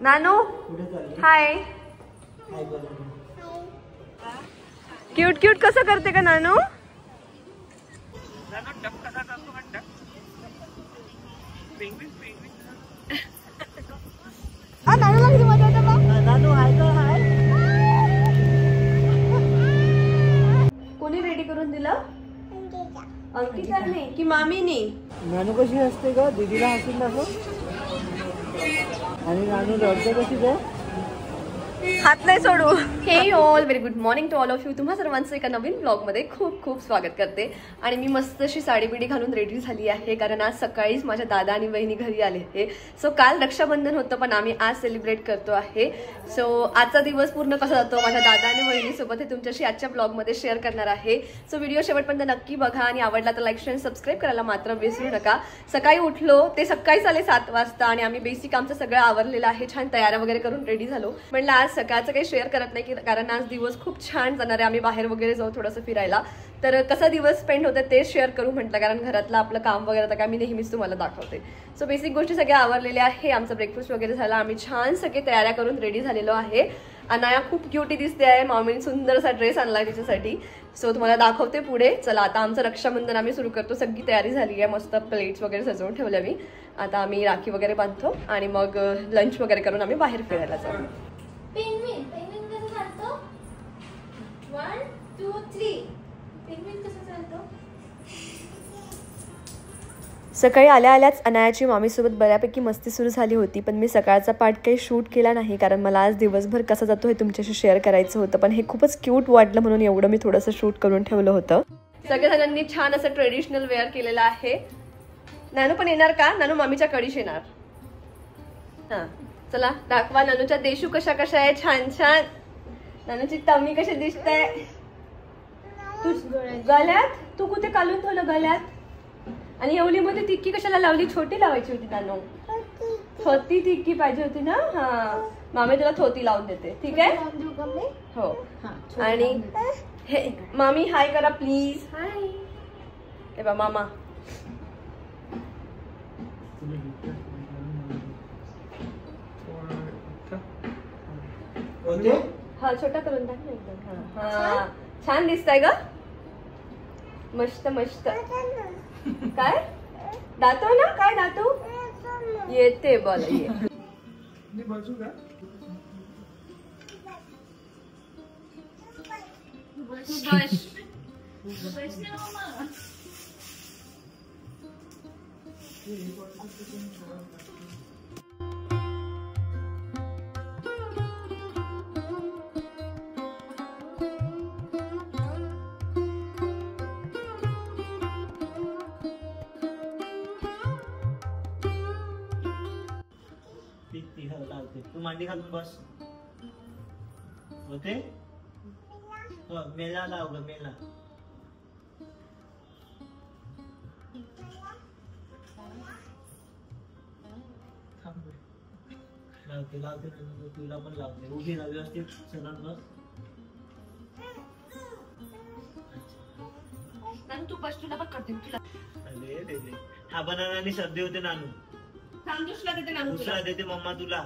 नानू हाय. Cute cute कसं करते का नानू? कोणी रेडी करून दिलं? अंकिताने की मामीने? नानू कशी असते ग? दीदीला हसून दाखव. आणि नानू रडते कशी ग? हात नाही सोडू. Hey all very good morning to all of you. तुम्हा सर्वांचं एका नवीन ब्लॉगमध्ये खूप खूप स्वागत करते. आणि मी मस्त अशी साडी बिडी घालून रेडी झाली आहे, कारण आज सकाळीच माझ्या दादा आणि बहिणी घरी आले आहे. सो काल रक्षाबंधन होतं, पण आम्ही आज सेलिब्रेट करतो आहे. सो आजचा दिवस पूर्ण कसा जातो माझ्या दादा आणि बहिणीसोबत हे तुमच्याशी आजच्या ब्लॉगमध्ये शेअर करणार आहे. सो व्हिडिओ शेवटपर्यंत नक्की बघा आणि आवडला तर लाईक शेअर सबस्क्राईब करायला मात्र विसरू नका. सकाळी उठलो ते सकाळी आले 7 वाजता आणि आम्ही बेसिक आमचं सगळं आवरलेलं आहे. छान तयारी वगैरे करून रेडी झालो. म्हणलं आज सकाळचं काही शेअर करत नाही, कारण आज दिवस खूप छान जाणार आहे. आम्ही बाहेर वगैरे जाऊ थोडंसं फिरायला, तर कसा दिवस स्पेंड होते ते शेअर करू म्हटलं, कारण घरातलं आपलं काम वगैरे तर काय मी नेहमीच तुम्हाला दाखवते. सो बेसिक गोष्टी सगळ्या आवरलेल्या आहे. आमचा ब्रेकफास्ट वगैरे झाला, आम्ही छान सगळे तयाऱ्या करून रेडी झालेलो आहे. अनाया खूप क्युटी दिसते आहे. मामीने सुंदरसा ड्रेस आणलाय तिच्यासाठी. सो तुम्हाला दाखवते पुढे. चला आता आमचं रक्षाबंधन आम्ही सुरू करतो. सगळी तयारी झाली आहे, मस्त प्लेट्स वगैरे सजवून ठेवल्या मी. आता आम्ही राखी वगैरे बांधतो आणि मग लंच वगैरे करून आम्ही बाहेर फिरायला जाऊ. सकाळी आल्या आल्याच अनायाची मामीसोबत बऱ्यापैकी मस्ती सुरू झाली होती, पण मी सकाळचा पार्ट काही शूट केला नाही, कारण मला आज दिवसभर कसा जातो हे तुमच्याशी शेअर करायचं होतं. पण हे खूपच क्यूट वाटलं म्हणून एवढं मी थोडंसं शूट करून ठेवलं होतं. सगळ्या छान असं ट्रेडिशनल वेअर केलेलं आहे. नानू पण येणार का? नानू मामीच्या कडीश येणार. हा चला दाखवा नानूच्या देशू कशा कशा आहे. छान छान. नानूची तमी कशी दिसते. तू गळ्यात तू कुठे काढून ठेवलं गळ्यात? आणि एवढी मध्ये टिक्की कशाला लावली? छोटी लावायची होती नानू. छोटी टिक्की पाहिजे होती ना. हा मामी तुला थोती लावून देते, ठीक आहे? हो. आणि हे मामी हाय करा प्लीज. हाय. हे बा मामा. हा छोटा करून टाक ना एकदम. हा छान दिसताय ग. मस्त मस्त. काय दातो ना? काय दातो येते बोल. ये तू मांडी घालून बस. होते मेला लाव ग मेला. लावते लावते तुला पण लावते. उभी राहा व्यवस्थित. सरळ बस. तू बस. तुला पण करते तुला. अरे हा बनाना सर्दी होते नानू. दुसरा देते मम्मा तुला.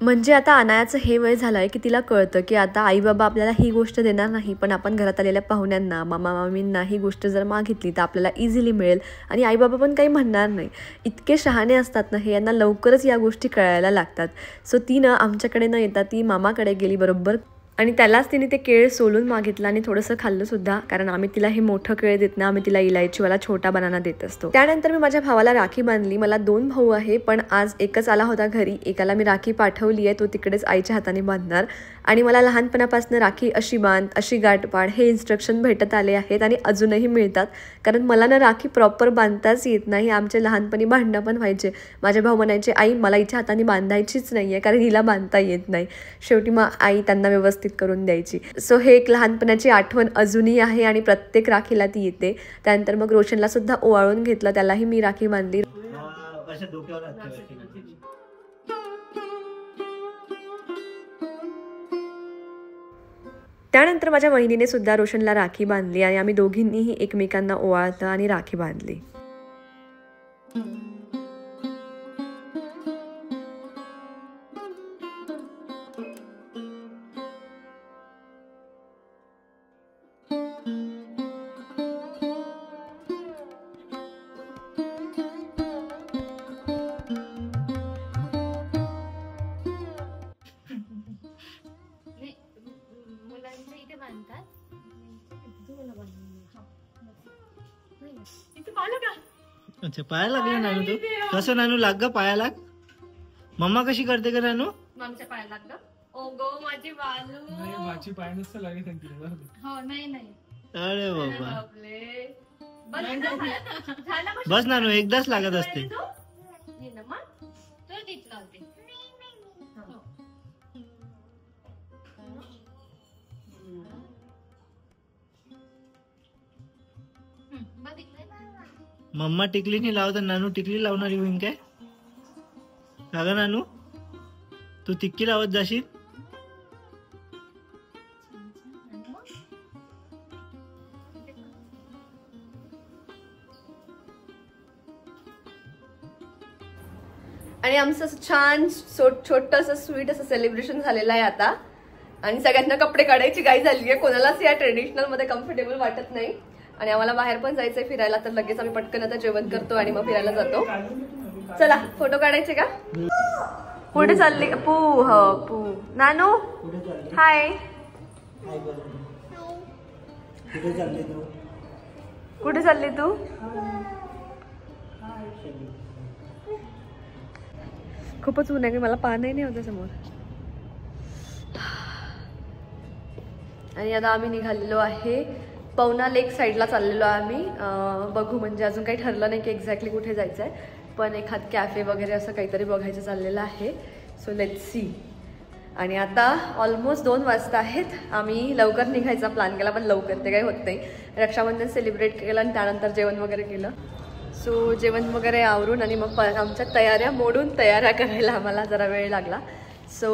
म्हणजे आता अनायाचं हे वय झालंय की तिला कळतं की आता आई बाबा आपल्याला ही गोष्ट देणार नाही, पण आपण घरात आलेल्या पाहुण्यांना मामा मामींना ही गोष्ट जर मागितली तर आपल्याला इझिली मिळेल आणि आई बाबा पण काही म्हणणार नाही. इतके शहाणे असतात ना हे. यांना लवकरच या गोष्टी कळायला लागतात. सो ती ना आमच्याकडे न येता ती मामाकडे गेली बरोबर, आणि त्यालाच तिने ते केळ सोलून मागितलं आणि थोडंसं खाल्लं सुद्धा, कारण आम्ही तिला हे मोठं केळ देत ना, आम्ही तिला इलायचीवाला छोटा बनाना देत असतो. त्यानंतर मी माझ्या भावाला राखी बांधली. मला 2 भाऊ आहे, पण आज एकच आला होता घरी. एकाला मी राखी पाठवली आहे, तो तिकडेच आईच्या हाताने बांधणार. आणि मला लहानपणापासून राखी अशी बांध अशी गाठ पाड हे इन्स्ट्रक्शन भेटत आले आहेत आणि अजूनही मिळतात, कारण मला ना राखी प्रॉपर बांधताच येत नाही. आमचे लहानपणी भांडणं पण व्हायचे. माझे भाऊ म्हणायचे आई मला हिच्या हाताने बांधायचीच नाहीये, कारण हिला बांधता येत नाही. शेवटी मग आई त्यांना व्यवस्थित करून द्यायची. सो हे एक लहानपणाची आठवण अजूनही आहे आणि प्रत्येक राखीला ती येते. त्यानंतर मग रोशनला सुद्धा ओवाळून घेतलं, त्यालाही मी राखी बांधली. त्यानंतर माझ्या वहिनीने सुद्धा रोशनला राखी बांधली आणि आम्ही दोघींनीही एकमेकांना ओवाळलं आणि राखी बांधली. बांधतात. अच्छा पाया लागले नानू तू कसं नानू लाग ग पाया लाग. मम्मा कशी करते का नानू. आमच्या पाया लागलं. ओ गो माझी बालू. माझी पाय नसतं लागेल सांगितलं. हो नाही. अरे बाबा बापरे. झालं मग. बस नानू एकदाच लागत असते. ये ना मग. तर तिथलं होते. मम्मा टिकली नाही लावत नानू टिकली लावणारी होईन काय. का ग नानू तू टिक्की लावत जाशील. आणि आमचं असं छान छोटंसं स्वीट असं सेलिब्रेशन झालेलं आहे आता. आणि सगळ्यांना कपडे काढायची घाई झाली आहे. कोणालाच या ट्रेडिशनल मध्ये कम्फर्टेबल वाटत नाही. आणि आम्हाला बाहेर पण जायचंय फिरायला तर लगेच आम्ही पटकन आता जेवण करतो आणि मग फिरायला जातो. चला फोटो काढायचे का. कुठे चालली पू. हो पू. नानू हाय. कुठे चालली तू. खूपच ऊन आहे. मला पाहणंही नाही होतं समोर. आणि आता आम्ही निघालेलो आहे पवना लेक साईडला चाललेलो आहे आम्ही. बघू म्हणजे अजून काही ठरलं नाही की एक्झॅक्टली कुठे जायचं आहे. पण एखाद कॅफे वगैरे असं काहीतरी बघायचं चाललेलं आहे. So let's see. आणि आता ऑलमोस्ट 2 वाजता आहेत. आम्ही लवकर निघायचा प्लॅन केला पण लवकर ते काही होत नाही. रक्षाबंधन सेलिब्रेट केलं आणि त्यानंतर जेवण वगैरे केलं. सो जेवण वगैरे आवरून आणि मग आमच्या तयाऱ्या मोडून तयाऱ्या करायला आम्हाला जरा वेळ लागला. सो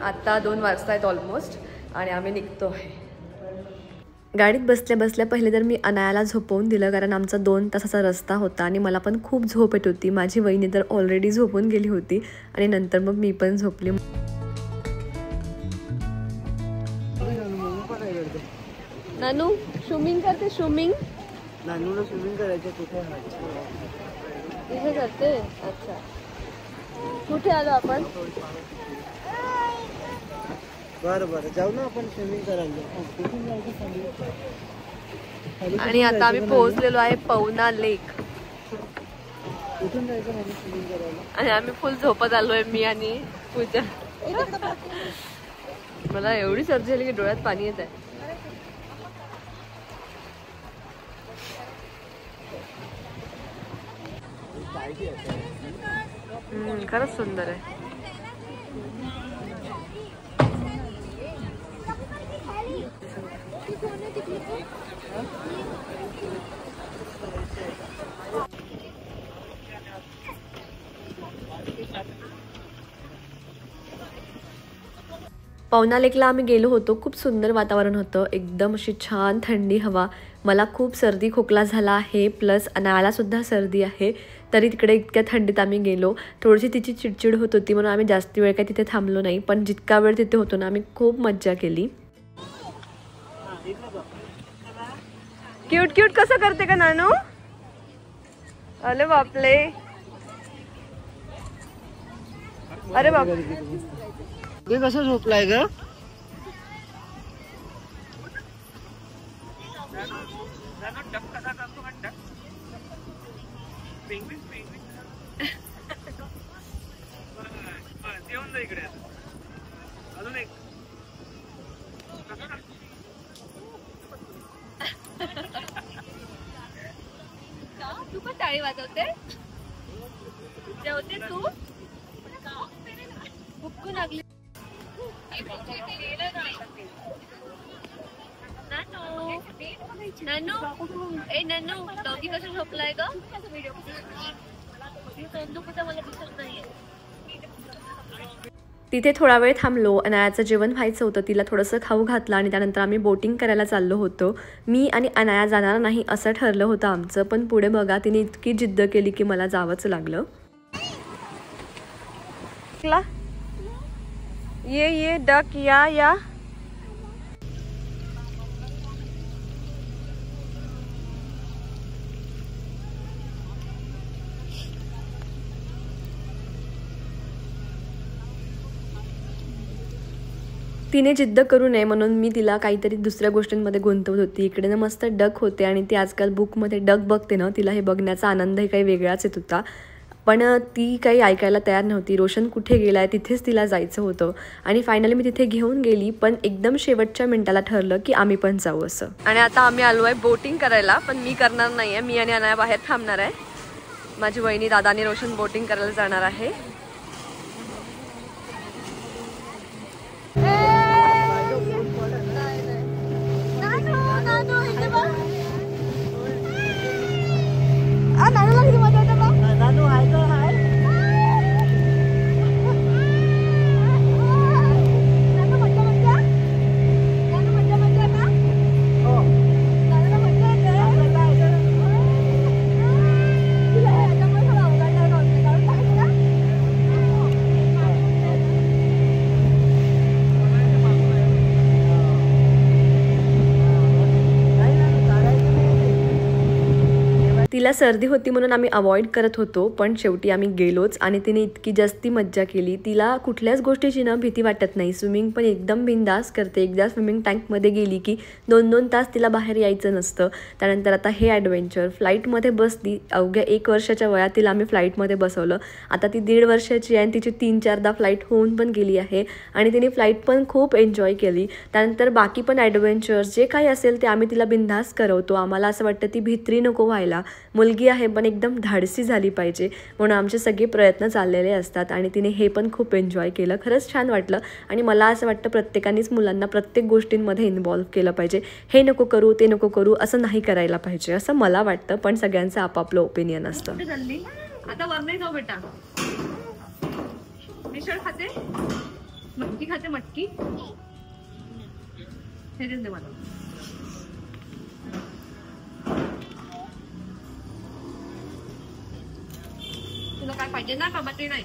आता 2 वाजता आहेत ऑलमोस्ट आणि आम्ही निघतो आहे. गाडीत बसल्या बसल्या पहिले तर मी अनायाला झोपवून दिलं कारण आमचा 2 तासाचा रस्ता होता आणि मला पण खूप झोप येत होती. माझी वहिनी तर ऑलरेडी झोपून गेली होती आणि नंतर मग मी पण झोपली. नानू स्विमिंग करते. स्विमिंग नानूला स्विमिंग करायचं कुठे इथे करते. अच्छा कुठे आलो आपण. बरं जाऊ ना आपण स्विमिंग करायला. आणि आता आम्ही पोहोचलेलो आहे पवना लेक. कुठून जायचं मला स्विमिंग करायला. आणि आम्ही फुल झोपत आलोय मी आणि पूजा. मला एवढी सर्दी झाली की डोळ्यात पाणी येत आहे. खरंच सुंदर आहे. पवना लेकला आम्ही गेलो होतो. खूप सुंदर वातावरण होतं. एकदम अशी छान थंडी हवा. मला खूप सर्दी खोकला झाला आहे प्लस अनायाला सुद्धा सर्दी आहे. तरी तिकडे इतक्या थंडीत आम्ही गेलो. थोडीशी तिची चिडचिड होत होती म्हणून आम्ही जास्त वेळ काही तिथे थांबलो नाही. पण जितका वेळ तिथे होतो ना आम्ही खूप मज्जा केली. क्यूट क्यूट कसं करते का नानू. अरे बापले. अरे बाप कसं झोपलाय ग. तू पण टाळी वाजवते. जेवते तू. भुक्कू लागली. नानू ए नानू डॉगी कसं झोपलाय ग. तिथे थोडा वेळ थांबलो. अनायाचं जेवण व्हायचं होतं. तिला थोडंसं खाऊ घातलं आणि त्यानंतर आम्ही बोटिंग करायला चाललो होतो. मी आणि अनाया जाणार नाही असं ठरलं होतं आमचं. पण पुढे बघा तिने इतकी जिद्द केली की मला जावंच लागलं. ये डक या तिने जिद्द करू नये म्हणून मी तिला काहीतरी दुसऱ्या गोष्टींमध्ये गुंतवत होती. इकडे ना मस्त डक होते आणि ती आजकाल बुकमध्ये डक बघते ना, तिला हे बघण्याचा आनंदही काही वेगळाच येत होता. पण ती काही ऐकायला तयार नव्हती. रोशन कुठे गेला आहे तिथेच तिला जायचं होतं आणि फायनली मी तिथे घेऊन गेली. पण एकदम शेवटच्या मिनिटाला ठरलं की आम्ही पण जाऊ असं. आणि आता आम्ही आलो आहे बोटिंग करायला, पण मी करणार नाही आहे. मी आणि अनाया बाहेर थांबणार आहे. माझी वहिनी, दादा आणि रोशन बोटिंग करायला जाणार आहे. तिला सर्दी होती म्हणून आम्ही अवॉइड करत होतो, पण शेवटी आम्ही गेलोच आणि तिने इतकी जास्ती मज्जा केली. तिला कुठल्याच गोष्टीची ना भीती वाटत नाही. स्विमिंग पण एकदम बिंदास करते. एकदा स्विमिंग टँकमध्ये गेली की 2-2 तास तिला बाहेर यायचं नसतं. त्यानंतर आता हे ॲडव्हेंचर फ्लाईटमध्ये बसली. अवघ्या 1 वर्षाच्या वयात तिला आम्ही फ्लाईटमध्ये बसवलं. आता ती 1.5 वर्षाची आहे आणि तिची 3-4दा फ्लाईट होऊन पण गेली आहे आणि तिने फ्लाईट पण खूप एन्जॉय केली. त्यानंतर बाकी पण ॲडव्हेंचर्स जे काही असेल ते आम्ही तिला बिंदास करवतो. आम्हाला असं वाटतं ती भित्री नको व्हायला. मुलगी आहे पण एकदम धाडसी झाली पाहिजे म्हणून आमचे सगळे प्रयत्न चाललेले असतात आणि तिने हे पण खूप एन्जॉय केलं. खरंच छान वाटलं आणि मला असं वाटतं प्रत्येकानेच मुलांना प्रत्येक गोष्टींमध्ये इन्व्हॉल्व केलं पाहिजे. हे नको करू ते नको करू असं नाही करायला पाहिजे असं मला वाटतं, पण सगळ्यांचं आपापलं ओपिनियन असतं. आता वर नाही जाऊ बेटा. मिसळ खाते, मटकी खाते, मटकी हे दे मला. तुला काय पाहिजे ना बाबा ते नाही.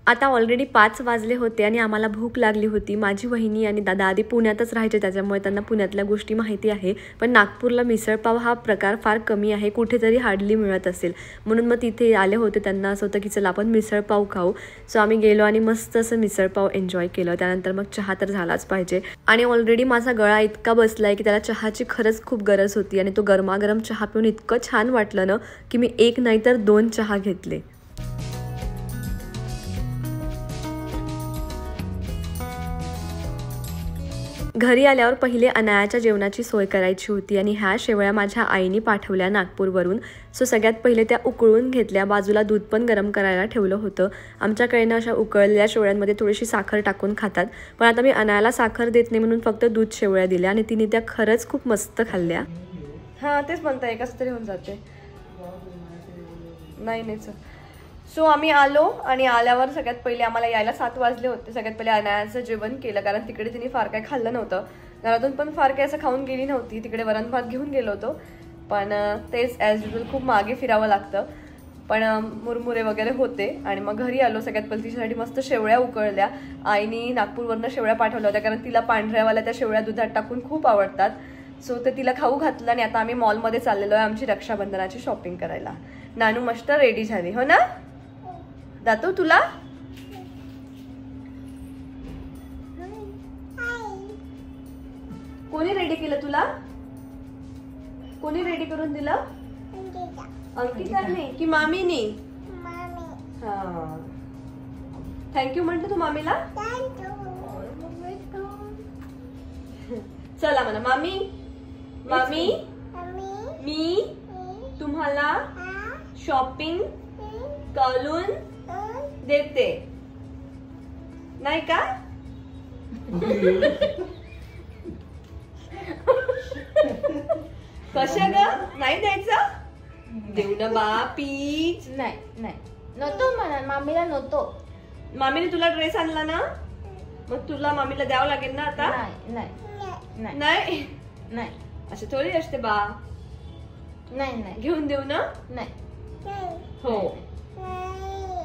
आता ऑलरेडी 5 वाजले होते आणि आम्हाला भूक लागली होती. माझी वहिनी आणि दादा आधी पुण्यातच राहायचे त्याच्यामुळे त्यांना पुण्यातल्या गोष्टी माहिती आहे, पण नागपूरला मिसळपाव हा प्रकार फार कमी आहे, कुठेतरी हार्डली मिळत असेल. म्हणून मग तिथे आले होते. त्यांना असं होतं की चला आपण मिसळपाव खाऊ. सो आम्ही गेलो आणि मस्त असं मिसळपाव एन्जॉय केलं. त्यानंतर मग चहा तर झालाच पाहिजे आणि ऑलरेडी माझा गळा इतका बसला आहे की त्याला चहाची खरंच खूप गरज होती आणि तो गरमागरम चहा पिऊन इतकं छान वाटलं ना की मी 1 नाही तर 2 चहा घेतले. घरी आल्यावर पहिले अनायाच्या जेवणाची सोय करायची होती आणि ह्या शेवळ्या माझ्या आईने पाठवल्या नागपूरवरून. सो सगळ्यात पहिले त्या उकळून घेतल्या. बाजूला दूध पण गरम करायला ठेवलं होतं. आमच्याकडे ना अशा उकळलेल्या शेवळ्यांमध्ये थोडीशी साखर टाकून खातात, पण आता मी अनायाला साखर देत नाही म्हणून फक्त दूध शेवळ्या दिल्या आणि तिने त्या खरंच खूप मस्त खाल्ल्या. हां तेच म्हणताय, कसं तरी होऊन जाते. नाही सो आम्ही आलो आणि आल्यावर सगळ्यात पहिले आम्हाला यायला 7 वाजले होते. सगळ्यात पहिले अनायाचं जेवण केलं कारण तिकडे तिने फार काही खाल्लं नव्हतं. घरातून पण फार काही असं खाऊन गेली नव्हती. तिकडे वरण भात घेऊन गेलो होतो, पण तेच ॲज युजल खूप मागे फिरावं लागतं. पण मुरमुरे वगैरे होते आणि मग घरी आलो. सगळ्यात पहिले तिच्यासाठी मस्त शेवळ्या उकळल्या. आईनी नागपूरवरनं शेवळ्या पाठवल्या होत्या कारण तिला पांढऱ्यावाल्या त्या शेवळ्या दुधात टाकून खूप आवडतात. सो ते तिला खाऊ घातलं आणि आता आम्ही मॉलमध्ये चाललेलो आहे आमची रक्षाबंधनाची शॉपिंग करायला. नानू मस्त रेडी झाली हो ना दातू? तुला कोणी रेडी केलं? तुला कोणी रेडी करून दिलं? अंकिताने की मामीने? हा थँक्यू म्हणतो तू मामीला. चला म्हणा मामी. मामी मी तुम्हाला शॉपिंग करून देते नाही का? कशा ग? नाही द्यायचं? देऊ ना बा पीच. नाही नव्हतो म्हणा मामीला नव्हतो. मामीने तुला ड्रेस आणला ना, मग तुला मामीला द्यावं लागेल ना आता. नाही असं थोडी असते बा. नाही घेऊन देऊ ना? नाही हो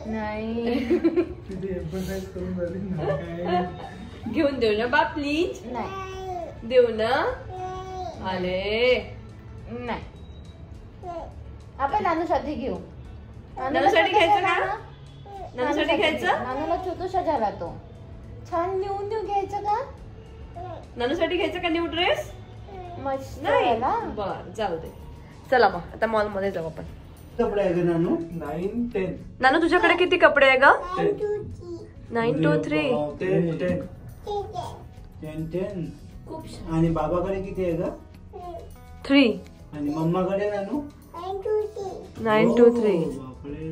नाही घेऊन देऊ ना बा प्लीज. नाही देऊ ना? आले नाही आपण नानूसाठी घेऊ. नानूसाठी घ्यायचं का? नानूसाठी साठी घ्यायचं? नानूला छोटूसा झाला तो. छान न्यू घ्यायचं का? नानूसाठी घ्यायचं का न्यू ड्रेस? मस्त नाही आहे ना. बर जाऊ दे. चला मग आता मॉल मध्ये जाऊ आपण. कपडे आहे का नानू? 9, 10. नानू तुझ्याकडे किती कपडे आहे ग? 9, 2, 3. 10. खूप आणि बाबाकडे किती आहे का? 3. आणि मम्माकडे नानू? 9, 2, 3. बापरे.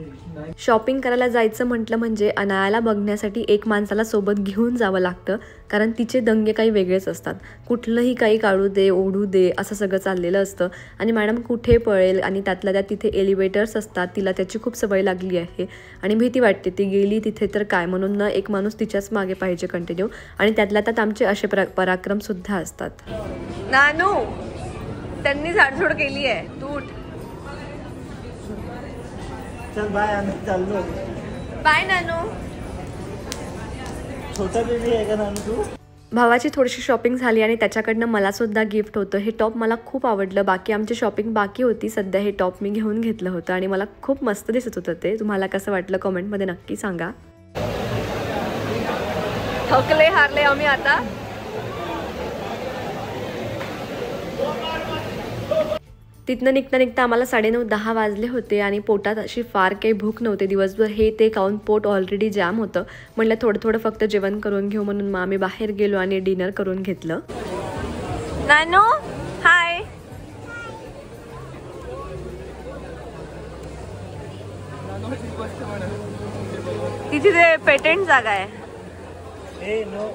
शॉपिंग करायला जायचं म्हटलं म्हणजे अनायाला बघण्यासाठी एक माणसाला सोबत घेऊन जावं लागतं, कारण तिचे दंगे काही वेगळेच असतात. कुठलंही काही काढू दे, ओढू दे, असं सगळं चाललेलं असतं. आणि मॅडम कुठे पळेल, आणि त्यातल्या त्यात तिथे एलिव्हेटर्स असतात. तिला त्याची खूप सवय लागली आहे आणि भीती वाटते ती गेली तिथे तर काय, म्हणून ना एक माणूस तिच्याच मागे पाहिजे कंटिन्यू. आणि त्यातल्या त्यात आमचे असे पराक्रमसुद्धा असतात. नानू त्यांनी झाडझूड केली आहे, तू उठ. चल बाय, आम्ही चाललो. बाय नानू. छोटा बेबी आहे का नानू तू? भावाची थोडीशी शॉपिंग झाली आणि त्याच्याकडनं मला सुद्धा गिफ्ट होतं. हे टॉप मला खूप आवडलं. बाकी आमची शॉपिंग बाकी होती. सध्या हे टॉप मी घेऊन घेतलं होतं आणि मला खूप मस्त दिसत होतं ते. तुम्हाला कसं वाटलं कमेंटमध्ये नक्की सांगा. थकले हारले आम्ही आता. तिथनं निघता आम्हाला 9:30 10 वाजले होते आणि पोटात अशी फार काही भूक नव्हती. दिवसभर हे ते खाऊन पोट ऑलरेडी जाम होतं. म्हटलं थोडं फक्त जेवण करून घेऊ, म्हणून मग आम्ही बाहेर गेलो आणि डिनर करून घेतलं. नानू हाय. तिथे ते पेटेंट जागा आहे. ए नो,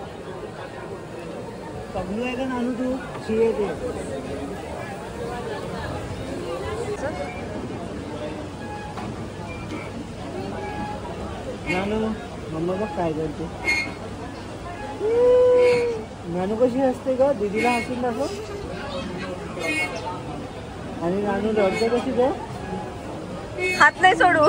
पगलू आहे का नानू तू? शी आहे ते. नानू मम्मा बघ काय करते. नानू कशी असते ग? दीदीला हसून दाखव. आणि नानू रडते कशी ग? हात नाही सोडू.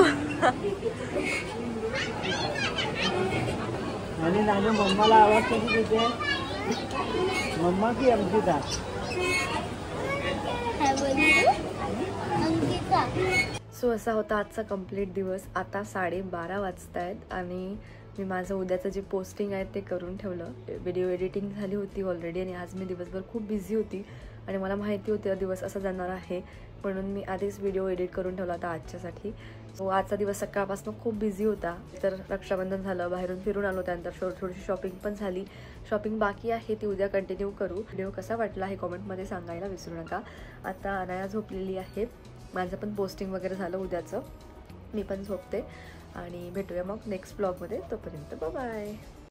आणि नानू मम्माला आवाज कशी देते? मम्मा की अंकिता? सो असा होता आजचा कंप्लीट दिवस. आता 12:30 वाजतायत आणि मी माझं उद्याचं जे पोस्टिंग आहे ते करून ठेवलं. व्हिडिओ एडिटिंग झाली होती ऑलरेडी आणि आज मी दिवसभर खूप बिझी होती आणि मला माहिती होती दिवस असा जाणार आहे, म्हणून मी आधीच व्हिडिओ एडिट करून ठेवला होता आजच्यासाठी. सो आजचा दिवस सकाळपासून खूप बिझी होता. तर रक्षाबंधन झालं, बाहेरून फिरून आलो, त्यानंतर थोडीशी शॉपिंग पण झाली. शॉपिंग बाकी आहे ती उद्या कंटिन्यू करू. व्हिडिओ कसा वाटला हे कॉमेंटमध्ये सांगायला विसरू नका. आता अनाया झोपलेली आहे. माझं पण पोस्टिंग वगैरे झालं उद्याचं. मी पण झोपते आणि भेटूया मग नेक्स्ट ब्लॉगमध्ये. तोपर्यंत बाय.